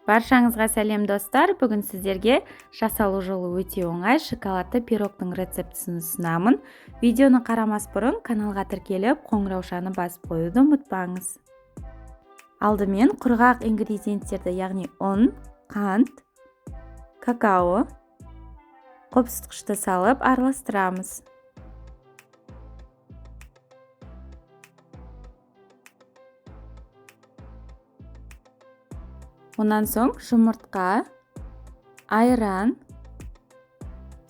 Баршаңызға сәлем достар. Бүгін сіздерге жасалу жолы өте оңай шоколадты пирогтың рецептісін ұсынамын. Видеоны қарамас бұрын каналға тіркеліп, қоңыраушаны басып қоюды ұмытпаңыз. Алдымен құрғақ ингредиенттерді, яғни ұн, қант, какао, қопсытқышты салып араластырамыз. Онан соң жұмыртқа, айран,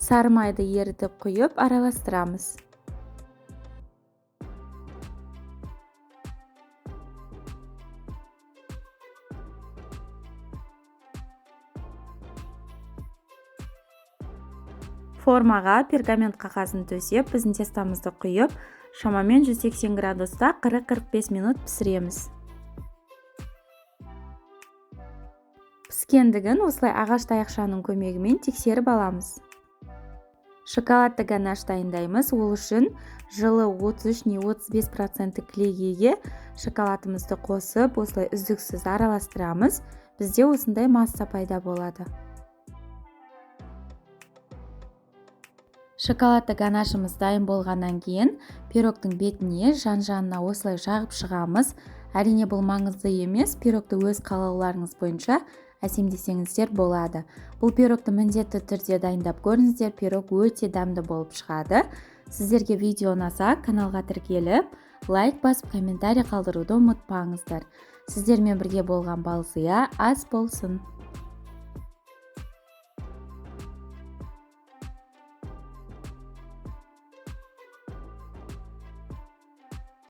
сары майды ерітіп құйып араластырамыз. Формаға пергамент қағазын төсеп, біздің тестамызды құйып, шамамен 180 градуста 40-45 минут пісіреміз. Піскендігін осылай ағаш таяқшаның көмегімен тексеріп аламыз. Шоколадты ганаш дайындаймыз. Ол үшін жылы 33 не 35% кілегейге шоколадымызды қосып, осылай үздіксіз араластырамыз. Бізде осындай масса пайда болады. Шоколадты ганашымыз дайын болғаннан кейін пирогтың бетіне жан-жанына осылай жағып шығамыз. Әрине бұл маңызды емес, пирогты өз қалауларыңыз бойынша әсемдесеңіздер болады. Бұл пирогты міндетті түрде дайындап көріңіздер, пирог өте дәмді болып шығады. Сіздерге видео ұнаса, каналға тіркеліп, лайк басып, комментарий қалдыруды ұмытпаңыздар. Сіздермен бірге болған Балзия ас болсын.